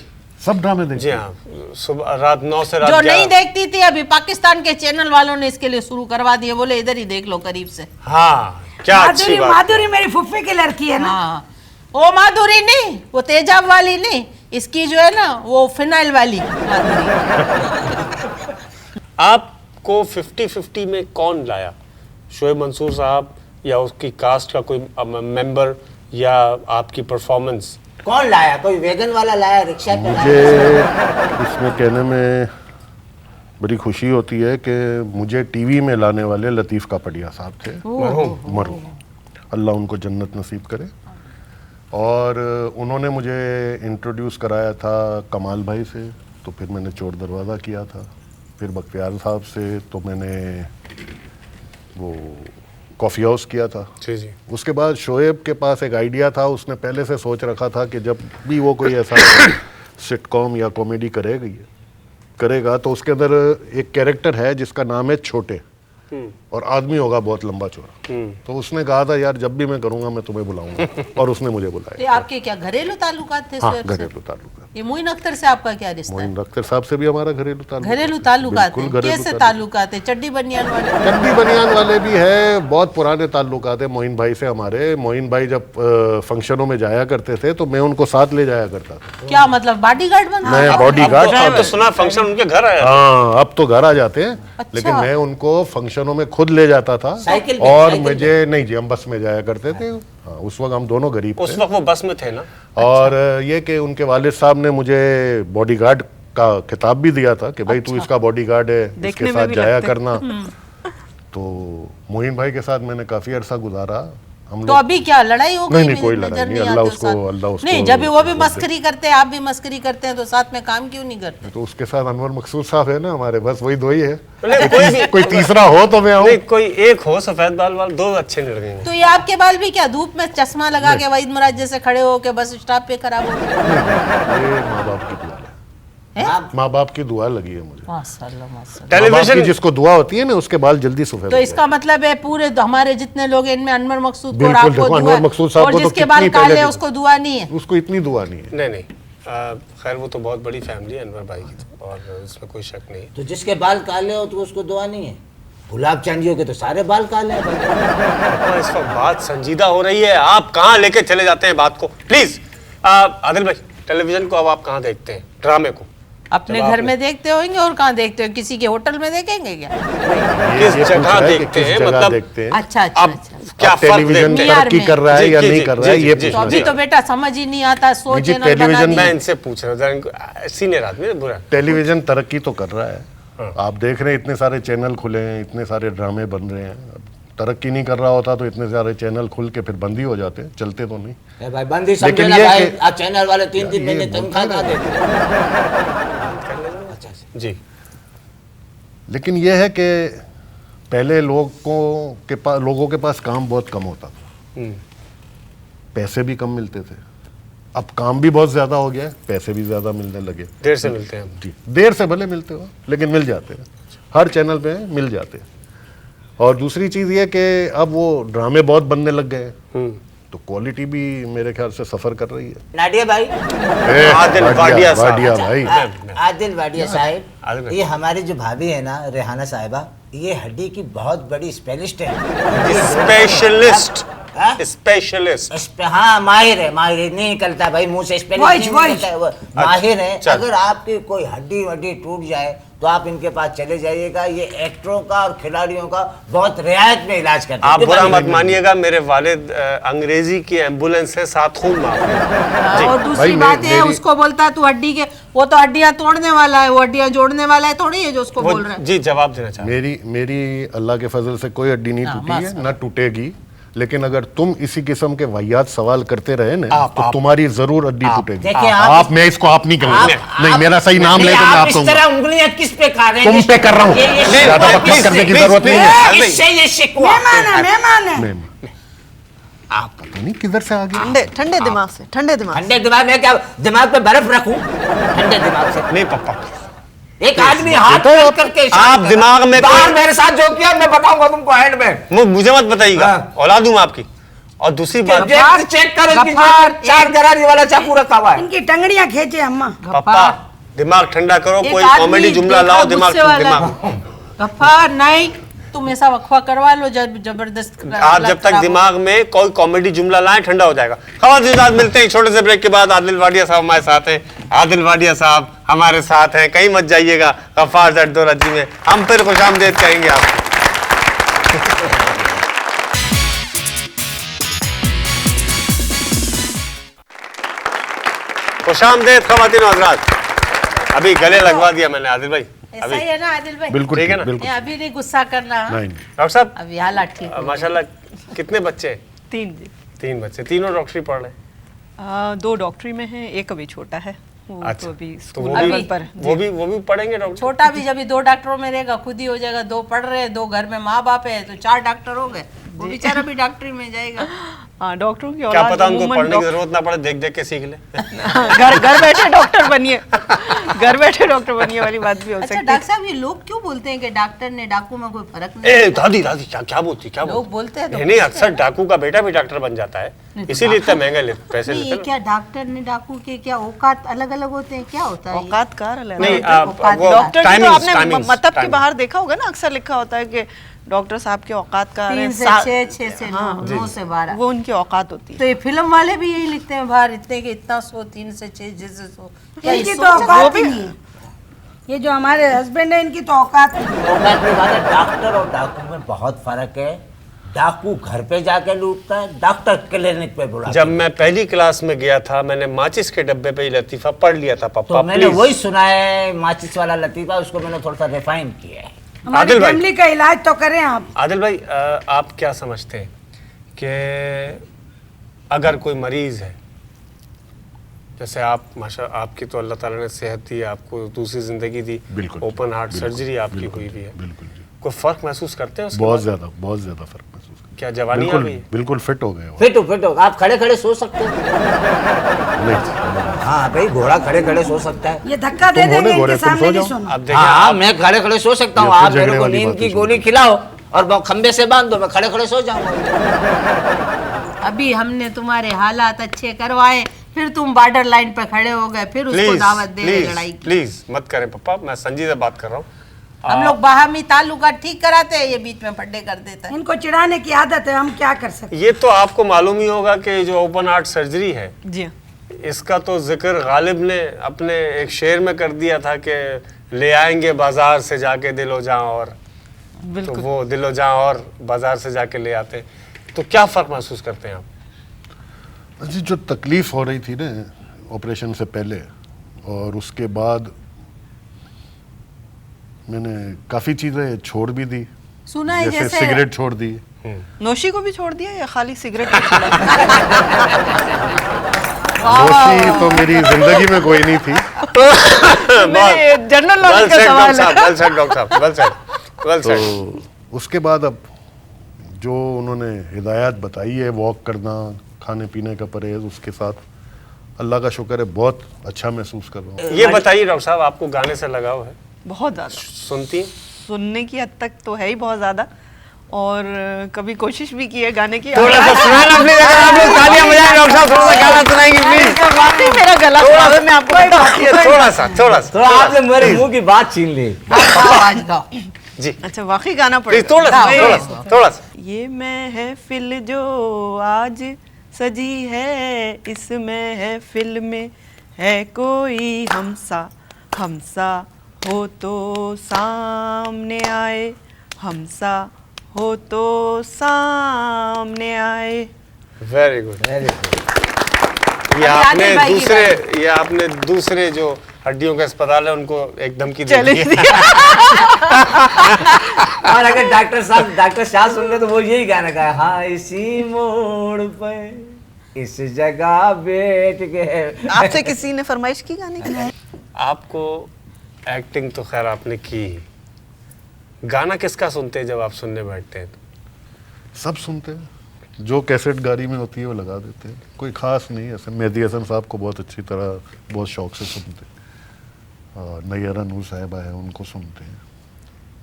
सब ड्रामे देखती जी है? हाँ, सुबह रात 9 से रात जो 11। नहीं देखती थी अभी पाकिस्तान के चैनल वालों ने इसके लिए शुरू करवा दिए, बोले इधर ही देख लो करीब से। हाँ, क्या अच्छी माधुरी, बात। माधुरी मेरी फुफ्फी की लड़की है ना। हाँ, वो माधुरी नहीं, वो तेजाब वाली नहीं, इसकी जो है ना वो फिनाइल वाली माधुरी। आपको 50-50 में कौन लाया? शोएब मंसूर साहब या उसकी कास्ट का कोई मेंबर या आपकी परफॉर्मेंस? कौन लाया? कोई वैगन वाला लाया, रिक्शा पे मुझे लाया? इसमें कहने में बड़ी खुशी होती है कि मुझे टीवी में लाने वाले लतीफ़ कापड़िया साहब थे, मरहूम। अल्लाह उनको जन्नत नसीब करे। और उन्होंने मुझे इंट्रोड्यूस कराया था कमाल भाई से, तो फिर मैंने चोर दरवाज़ा किया था, फिर बख्तियार साहब से तो मैंने वो कॉफ़ी हाउस किया था। जी जी। उसके बाद शोएब के पास एक आइडिया था, उसने पहले से सोच रखा था कि जब भी वो कोई ऐसा सिटकॉम या कॉमेडी करेगा तो उसके अंदर एक कैरेक्टर है जिसका नाम है छोटे, और आदमी होगा बहुत लंबा चौड़ा। तो उसने कहा था यार जब भी मैं करूंगा मैं तुम्हें बुलाऊंगा, और उसने मुझे बुलाया। ये आपके क्या घरेलू ताल्लुकात थे हाँ, शोएब से? घरेलू ताल्लुकात। ये मोइन अख्तर से आपका क्या रिश्ता है? मोइन अख्तर साहब से भी हमारा घरेलू ताल्लुकात। घरेलू ताल्लुकात बिल्कुल है। घरेलू कैसे ताल्लुकात। ताल्लुकात है? चड्डी बनियान वाले? चड्डी बनियान वाले भी है, बहुत पुराने ताल्लुकात है मोइन भाई से हमारे। मोइन भाई जब फंक्शनों में जाया करते थे तो मैं उनको साथ ले जाया करता था। क्या मतलब बॉडीगार्ड बन? मैं बॉडीगार्ड। अब तो सुना फंक्शन उनके घर आया। हाँ, अब तो घर आ जाते हैं, अच्छा। लेकिन मैं उनको फंक्शनों में खुद ले जाता था। साइकिल पे, और साइकिल मुझे नहीं जी, हम बस में जाया करते थे। हाँ, उस वक्त हम दोनों गरीब उस थे। वक्त वो बस में थे ना। और ये कि उनके वालिद साहब ने मुझे बॉडीगार्ड का खिताब भी दिया था कि भाई तू इसका बॉडीगार्ड है, देखने इसके में साथ भी जाया लगते। करना। तो मोइन भाई के साथ मैंने काफी अरसा गुजारा। हम तो लोग अभी क्या लड़ाई हो गई? नहीं, मुझे कोई नजर लड़ाई नहीं, आते अल्लाह हो उसको- साथ। अल्लाह उसको- नहीं, जब वो भी मस्करी करते हैं, आप भी मस्करी करते हैं, तो साथ में काम क्यों नहीं करते? तो उसके साथ अनवर मकसूद साहब है ना हमारे, बस वही दो ही है। नहीं, कोई तीसरा हो तो मैं आऊँ। नहीं, कोई एक हो सफेद बाल वाल, दो अच्छे नहीं लगेंगे। तो ये आपके बाल भी क्या धूप में चश्मा लगा के वहीद मुराद जैसे खड़े हो के बस स्टॉप पे खराब हो गए? ये माँ बाप की दुआ है, हैं? माँ बाप की दुआ लगी है मुझे। माशाल्लाह माशाल्लाह। माँ बाप की टेलीविजन जिसको दुआ होती है ना उसके बाल जल्दी सफेद तो हो इसका मतलब है पूरे हमारे जितने लोग हैं इनमें अनवर मकसूद को और बिल्कुल, आपको देखो, दुआ अनवर मकसूद साहब और को तो जिसके कितनी बाल पहले काले हैं की- उसको दुआ नहीं है। उसको इतनी दुआ नहीं है। नहीं नहीं, खैर वो तो बहुत बड़ी फैमिली है अनवर भाई की, तो और इसमें कोई शक नहीं है। तो जिसके बाल काले हो तो उसको दुआ नहीं है। गुलाब चांदियों के तो सारे बाल काले हैं भाई। पापा, इस वक्त बात संजीदा हो रही है, आप कहाँ लेके चले जाते हैं बात को, प्लीज। आदिल भाई, टेलीविजन को अब आप कहाँ देखते हैं, ड्रामे को? अपने घर में देखते होंगे और कहाँ देखते हो? किसी के होटल में देखेंगे क्या? किस ये जगह पूछा है कि देखते किस हैं, जगह मतलब देखते हैं। अच्छा अच्छा अब अच्छा। क्या अब फर्क टेलीविजन देखते हैं? मियार तरक्की में। कर रहा है जी, या जी, नहीं जी, कर रहा जी, है, जी, ये जी, तो पूछना अभी है। तो बेटा समझ ही नहीं आता, सो जी, चैनल टेलीविजन बना में दिए। मैं इनसे पूछ रहा हूँ, सीनियर आदमी है, बुरा। टेलीविजन तरक्की तो कर रहा है। आप देख रहे हैं इतने सारे चैनल खुले हैं, इतने सारे ड्रामे बन रहे हैं। अब तरक्की नहीं कर रहा होता तो इतने सारे चैनल खुल के फिर बंद ही हो जाते, चलते तो नहीं। ए भाई बंद ही समझो लेकिन ना ये भाई। कि- आज चैनल वाले 3-3 महीने ये तनख्वाह बोलते कहाँ हैं। देते? अच्छा अच्छा। जी, लेकिन यह है कि पहले लोगों के पास काम बहुत कम होता था, पैसे भी कम मिलते थे। अब काम भी बहुत ज्यादा हो गया है, पैसे भी ज्यादा मिलने लगे। देर से मिलते हैं हम। जी, देर से भले मिलते हो लेकिन मिल जाते हैं, हर चैनल पे मिल जाते हैं। और दूसरी चीज ये कि अब वो ड्रामे बहुत बनने लग गए हैं, तो क्वालिटी भी मेरे ख्याल से सफर कर रही है। नाडिया भाई, आदिल वाडिया साहब। वाडिया भाई, आदिल वाडिया आदिल साहब, भाई। ये हमारी जो भाभी है ना रेहाना साहिबा, ये हड्डी की बहुत बड़ी स्पेशलिस्ट है। स्पेशलिस्ट, हाँ? स्पेशलिस्ट। हाँ, माहिर है, नहीं निकलता भाई मुंह से, स्पेलिस्ट नहीं निकलता है वो। माहिर है। चल। अगर आपकी कोई हड्डी वड्डी टूट जाए तो आप इनके पास चले जाइएगा। ये एक्टरों का और खिलाड़ियों का बहुत रियायत में इलाज करते हैं। आप बुरा मत मानिएगा, मेरे वालिद अंग्रेजी की एम्बुलेंस है, साथ खून माफ है। और दूसरी भाई, बात है मेरी- उसको बोलता है तू हड्डी के, वो तो हड्डियां तोड़ने वाला है, वो हड्डियां जोड़ने वाला है थोड़ी है जो उसको बोल रहा है। जी, जवाब देना चाहते मेरी अल्लाह के फजल से कोई हड्डी नहीं टूटी है, ना टूटेगी। लेकिन अगर तुम इसी किस्म के वाहियात सवाल करते रहे ना तो तुम्हारी जरूर हड्डी टूटेगी। देखिए, आप मैं इसको आप नहीं कहूंगा, नहीं मेरा सही नाम ले तो मैं आप इस कहूंगा। तरह उंगलियां किस पे कर रहे हैं? तुम पे कर रहा हूँ, ये ज्यादा शिकवा बकवास किससे? करने की जरूरत नहीं है। इससे ये शिकवा। मेहमान है मैं आप पता नहीं किधर से आ गए। ठंडे ठंडे दिमाग से, ठंडे दिमाग से। ठंडे दिमाग में क्या दिमाग पे बर्फ रखूं? ठंडे दिमाग से नहीं पापा, एक आदमी हाथ पैर करके इशारा आप कर दिमाग रहा। में बाहर कोई- मेरे साथ जो किया मैं बताऊंगा तुमको हैंड में। मुझे मत बताइएगा, हाँ। औलाद हूं मैं आपकी। और दूसरी बात, चेक करो इसकी गफ्फार, चार दरारी वाला चाकू रखा हुआ है। इनकी टंगड़ियां खींचे अम्मा। पापा दिमाग ठंडा करो, एक कोई आदमी कॉमेडी जुमला देखा लाओ, दिमाग गुस्से वाला। दिमाग। गफ्फार नहीं, तुम ऐसा वक्फा करवा लो जबरदस्त। आप जब तक दिमाग में कोई कॉमेडी जुमला लाएं, ठंडा हो जाएगा। खवातीन साथ मिलते हैं छोटे से ब्रेक के बाद। आदिल वाडिया साहब हमारे साथ हैं, आदिल वाडिया साहब हमारे साथ हैं, कहीं मत जाइएगा। गफ्फार जरदोलजी में हम फिर खुशामदीद कहेंगे आपको। खुशामदीद खवातीन और हज़रात। अभी गले लगवा दिया मैंने आदिल भाई। ऐसा अभी ही है ना आदिल भाई? बिल्कुल ठीक है ना? बिल्कुल अभी नहीं गुस्सा करना। नहीं। डॉक्टर साहब, अभी हालात ठीक हो। माशाल्लाह कितने बच्चे? 3 जी। 3 बच्चे, तीनों डॉक्टरी पढ़ रहे हैं? 2 डॉक्टरी में हैं, एक अभी छोटा है, वो अच्छा, तो अभी तो स्कूल वो लेवल भी पर। वो भी पढ़ेंगे डॉक्टर? छोटा भी जब 2 डॉक्टरों में रहेगा खुद ही हो जाएगा, 2 पढ़ रहे हैं, 2 घर में माँ बाप है, तो 4 डॉक्टर हो गए, वो बेचारा भी डॉक्टरी में जाएगा। हाँ, डॉक्टरों की क्या औलाद पता उनको अमूमन पढ़ने की जरूरत ना पड़े, देख देख के सीख ले। घर बैठे डॉक्टर बनिए, घर बैठे डॉक्टर बनिए वाली बात भी हो अच्छा सकती है। डॉक्टर साहब, ये लोग क्यों बोलते हैं कि डॉक्टर ने डाकू में कोई फर्क नहीं? ए दादी दादी क्या बोलती क्या लोग बोलते हैं तो नहीं अक्सर डाकू का बेटा भी डॉक्टर बन जाता है, इसीलिए इतना महंगा पैसे नहीं, लेते ये हैं। क्या डॉक्टर ने डाकू के क्या औकात अलग अलग होते हैं, क्या होता है ये? औकात कार अलग नहीं, है। वो डॉक्टर की तो timings, आपने timings, मतलब के timings। बाहर देखा होगा ना, अक्सर लिखा होता है कि डॉक्टर साहब के औकात कार 3 है, से 6, 6 से 9 से 12। वो उनकी औकात होती है। तो ये फिल्म वाले भी यही लिखते हैं बाहर, इतने के इतना 100, 3 से 6 जैसे 100। क्या इनकी ये तो सोच- औकात ही नहीं है। ये जो हमारे हस्बैंड है इनकी तो औकात नहीं है। औकात की बात है, डॉक्टर और डाकू में बहुत फर्क है। डाकू घर पे जाके लूटता है, डॉक्टर क्लिनिक पे बुलाता जब मैं पहली क्लास में गया था, मैंने माचिस के डब्बे पे ही लतीफा पढ़ लिया था। पापा तो मैंने प्लीज। वही सुना है, माचिस वाला लतीफा, उसको मैंने थोड़ा सा रिफाइन किया है। हमारी आदिल भाई। फैमिली का इलाज तो करें आप। आदिल भाई, आप क्या समझते हैं कि अगर कोई मरीज है, जैसे आप माशा, आपकी तो अल्लाह ताला ने सेहत दी, आपको दूसरी जिंदगी दी, बिल्कुल। ओपन हार्ट बिल्कुल, सर्जरी आपकी बिल्कुल, हुई भी है, बिल्कुल जी। कोई फर्क महसूस करते हैं उसके बहुत बाद? ज्यादा फर्क महसूस करते क्या जवानी आ बिल्कुल गई है? बिल्कुल फिट हो गए हो। फिट हो आप खड़े खड़े सो सकते हो। नहीं, हाँ भाई, घोड़ा खड़े खड़े सो सकता है। ये धक्का दे तुम होने देंगे घोड़े, इनके तुम सामने सो नहीं जाओ। सोना। आप देखिए हाँ, मैं खड़े खड़े सो सकता हूँ। ये फिर आप मेरे झगड़े को वाली नींद बातें की शुरू गोली कर। खिलाओ और वो खंबे से बांध दो, मैं खड़े खड़े सो जाऊंगा। अभी हमने तुम्हारे हालात अच्छे करवाए, फिर तुम बॉर्डर लाइन पे खड़े हो गए, फिर उसको दावत दे रहे लड़ाई की। प्लीज मत करें पापा, मैं संजीदा बात कर रहा हूँ। हम लोग बाहमी ताल्लुकात ठीक कराते हैं, ये बीच में फड्डे कर देता है। इनको चिढ़ाने की आदत है, हम क्या कर सकते हैं। ये तो आपको मालूम ही होगा कि जो ओपन हार्ट सर्जरी है, जी हाँ। इसका तो जिक्र गालिब ने अपने एक शेर में कर दिया था कि ले आएंगे बाजार से जाके दिलो जहां, और तो बिल्कुल। वो दिलो जहां और बाजार से जाके ले आते। तो क्या फर्क महसूस करते हैं आप? जी, जो तकलीफ हो रही थी ना ऑपरेशन से पहले और उसके बाद, मैंने काफ़ी चीज़ें छोड़ भी दी। सुना है जैसे जैसे सिगरेट छोड़ दी। नोशी को भी छोड़ दिया या खाली सिगरेट को छोड़ा? नोशी तो मेरी जिंदगी में कोई नहीं थी। मेरे जनरल नॉलेज का सवाल है। वेल सेड डॉक्टर साहब, वेल सेड, वेल सेड। तो उसके बाद अब जो उन्होंने हिदायत बताई है, वॉक करना, खाने पीने का परहेज, उसके साथ अल्लाह का शुक्र है बहुत अच्छा महसूस कर रहा हूँ। ये बताइए डॉक्टर साहब, आपको गाने से लगाव है? बहुत ज़्यादा। सुनती हैं? सुनने की हद तक तो है ही बहुत ज़्यादा, और कभी कोशिश भी की है गाने की। थोड़ा सा सुनाना प्लीज, अगर आप लोग तालियां बजाएं डॉक्टर साहब, थोड़ा सा गाना सुनाएंगे प्लीज। वाकई मेरा गला खराब है, मैं आपको बताती हूँ। थोड़ा सा तो आपने मेरे मुंह की बात छीन ली। आवाज गाओ। जी अच्छा, वाकई गाना प्लीज, पड़ेगा। थोड़ा सा। ये महफिल जो आज सजी है, इस महफिल में है कोई हमसा हो तो सामने आए, हमसा हो तो सामने आए। Very good. ये आदिल भाई की आपने दूसरे जो हड्डियों के अस्पताल है उनको एक धमकी दे चैलेंज दी है। और अगर डॉक्टर शाह सुन ले तो वो यही गाना गाया, हाँ इसी मोड़ पे इस जगह बैठ के। आपसे किसी ने फरमाइश की गाने की? आपको एक्टिंग तो खैर आपने की ही, गाना किसका सुनते हैं जब आप सुनने बैठते हैं? सब सुनते हैं, जो कैसेट गाड़ी में होती है वो लगा देते हैं, कोई खास नहीं। ऐसे मेहदी हसन साहब को बहुत अच्छी तरह, बहुत शौक से सुनते हैं, और नैयरा नूर साहिबा है उनको सुनते हैं,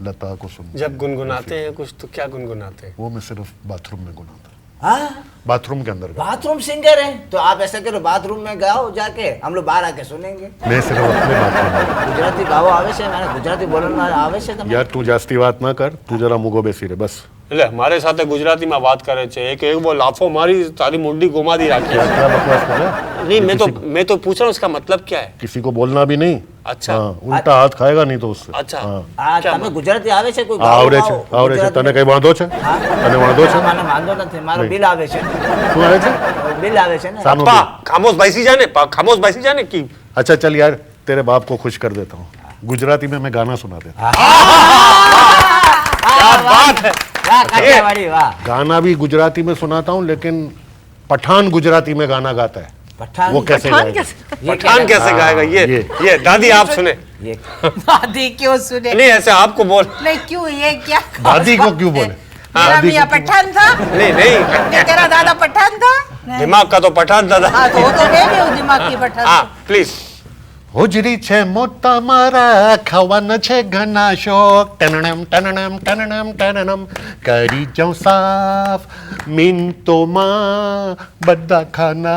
लता को सुनते जब हैं। गुनगुनाते हैं कुछ तो क्या गुनगुनाते हैं? वो मैं सिर्फ बाथरूम में गुनाता हूँ, हाँ, बाथरूम के अंदर। बाथरूम सिंगर है तो आप ऐसा करो, बाथरूम में गाओ जाके, हम लोग बाहर आके सुनेंगे। मैं सिर्फ अपने बाथरूम में। गुजराती गाओ आवे छे, मैंने गुजराती बोलना आवे छे तमने? यार तू जास्ती बात ना कर, तू जरा मुगो बेसी रे बस। એટલે મારે સાથે ગુજરાતીમાં વાત કરે છે, એક वो लाफो मारी, तारी मुंडी घुमा दी राखी। क्या बकवास कर रहा है? नहीं, मैं तो पूछ रहा हूँ उसका मतलब क्या है? किसी को बोलना भी नहीं। अच्छा। हाँ, उल्टा हाथ खाएगा नहीं तो उससे। अच्छा। हाँ। આ તમે ગુજરાતી આવે છે કોઈ ગાઓ આવડે છે, ગાઓ? આવડે છે। ગુજરાતી? તને કઈ વાંધો છે? તને વાંધો છે? મને વાંધો નથી, મારો નહીં. બિલ આવે છે, શું આવે છે? બિલ આવે છે ને। સાનું पा बिल? खामोश बैसी जाने, खामोश बैसी जाने की। अच्छा चल यार, तेरे बाप को खुश कर देता हूँ, गुजराती में मैं गाना सुना देता हूँ। क्या बात है, क्या वाह काठियावाड़ी वाह। गाना भी गुजराती में सुनाता हूँ, लेकिन पठान गुजराती में गाना गाता है। पठान वो कैसे पठान गाएगा? कैसे? पठान कैसे गाएगा? ये दादी आप सुने। ये दादी क्यों सुने? नहीं ऐसे आपको बोल। नहीं क्यों, ये क्या? दादी को क्यों बोले? मेरा दादी मियाँ को क्यों- पठान था, नहीं नहीं, तेरा दादा पठान था। दिमाग का तो पठान दादा। हाँ तो वो तो मैं भी हूँ दिमाग की पठान। हाँ प्लीज। હોજરી છે મોટા મારા ખાવાના છે ઘણા શોખ ટનણમ ટનણમ ટનણમ ટનણમ કરી જાઉં સાફ મિનતોમાં બધા ખાના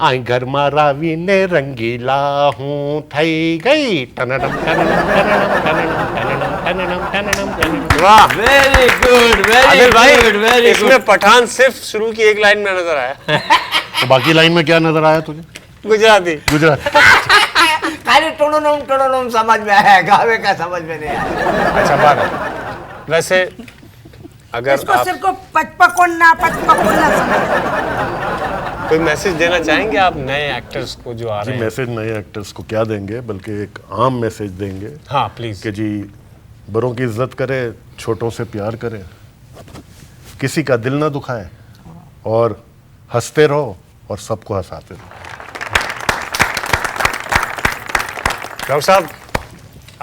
આ ઘરમાં રાવીને રંગીલા હું થઈ ગઈ ટનણમ ટનણમ ટનણમ ટનણમ ટનણમ ટનણમ ટનણમ ટનણમ वाह वेरी गुड आदिल भाई, वेरी गुड वेरी गुड। इसमें पठान सिर्फ शुरू की एक लाइन में नजर आया। तो बाकी लाइन में क्या नजर आया तुझे? गुजराती। गुजरात खाली टोनोनोम समझ में आया, गावे का समझ में नहीं आया। अच्छा बात है। वैसे अगर इसको आप सिर्फ को पचपकोना समझ। कोई मैसेज देना चाहेंगे आप नए एक्टर्स को जो आ जी रहे हैं? मैसेज नए एक्टर्स को क्या देंगे, बल्कि एक आम मैसेज देंगे हाँ प्लीज। कि जी बड़ों की इज्जत करे, छोटों से प्यार करे, किसी का दिल ना दुखाए और हंसते रहो और सबको हंसाते रहो। डॉक्टर साहब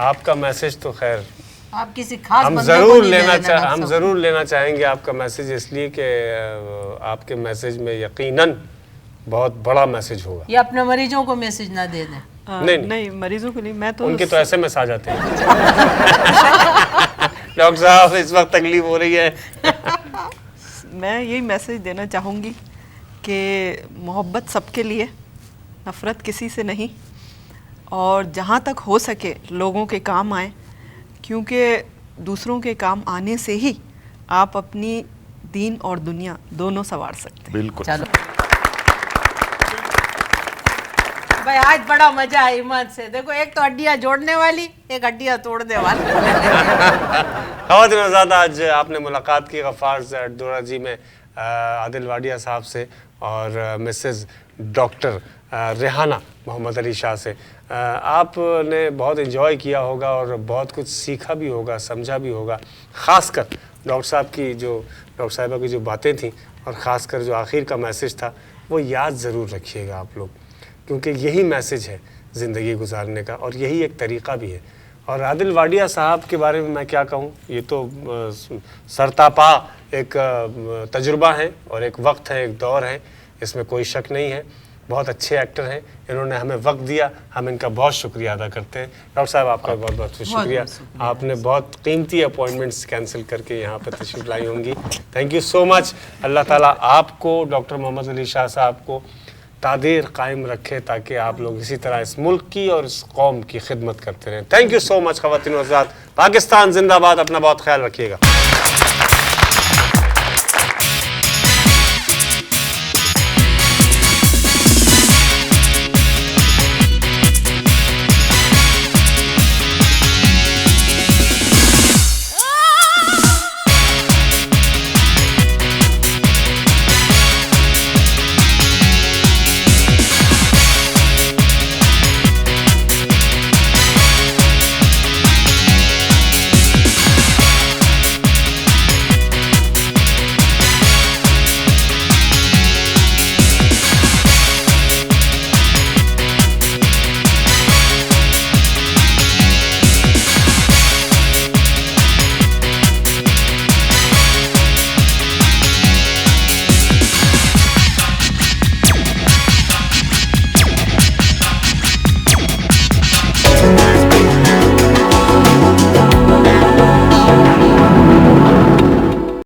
आपका मैसेज तो खैर आप किसी खास हम बंदे को जरूर नहीं लेना दे देना हम डॉक्टर जरूर लेना चाहेंगे आपका मैसेज, इसलिए कि आपके मैसेज में यकीनन बहुत बड़ा मैसेज होगा। साहब। ये अपने मरीजों को मैसेज ना दे दें। नहीं। नहीं मरीजों के लिए मैं तो उनके तो ऐसे में आ जाते हैं। डॉक्टर साहब इस वक्त तकलीफ हो रही है। मैं यही मैसेज देना चाहूँगी कि मोहब्बत सबके लिए, नफ़रत किसी से नहीं, और जहाँ तक हो सके लोगों के काम आए, क्योंकि दूसरों के काम आने से ही आप अपनी दीन और दुनिया दोनों संवार सकते हैं। बिल्कुल। चलो भाई आज बड़ा मजा है ईमान से। देखो एक तो हड्डियां जोड़ने वाली, एक हड्डियां तोड़ने वाली। खवातीन हज़रात, आज आपने मुलाकात की गफ़ार अटदोरा जी में आदिल वाडिया साहब से और मिसेस डॉक्टर रेहाना मोहम्मद अली शाह से। आपने बहुत इन्जॉय किया होगा और बहुत कुछ सीखा भी होगा, समझा भी होगा। ख़ासकर डॉक्टर साहब की डॉक्टर साहिबा की जो बातें थीं और ख़ासकर जो आखिर का मैसेज था वो याद ज़रूर रखिएगा आप लोग, क्योंकि यही मैसेज है ज़िंदगी गुजारने का और यही एक तरीक़ा भी है। और आदिल वाडिया साहब के बारे में मैं क्या कहूँ, ये तो सरतापा एक तजुर्बा है और एक वक्त है, एक दौर है, इसमें कोई शक नहीं है। बहुत अच्छे एक्टर हैं, इन्होंने हमें वक्त दिया, हम इनका बहुत शुक्रिया अदा करते हैं। डॉक्टर साहब आपका बहुत बहुत शुक्रिया, आपने बहुत कीमती अपॉइंटमेंट्स कैंसिल करके यहाँ पर तशरीफ़ लाई होंगी। Thank you so much. अल्लाह ताला आपको, डॉक्टर मोहम्मद अली शाह साहब को तादीर कायम रखे ताकि आप लोग इसी तरह इस मुल्क की और इस कौम की खिदमत करते रहें। थैंक यू सो मच खवातीन और हज़रात। पाकिस्तान जिंदाबाद। अपना बहुत ख्याल रखिएगा।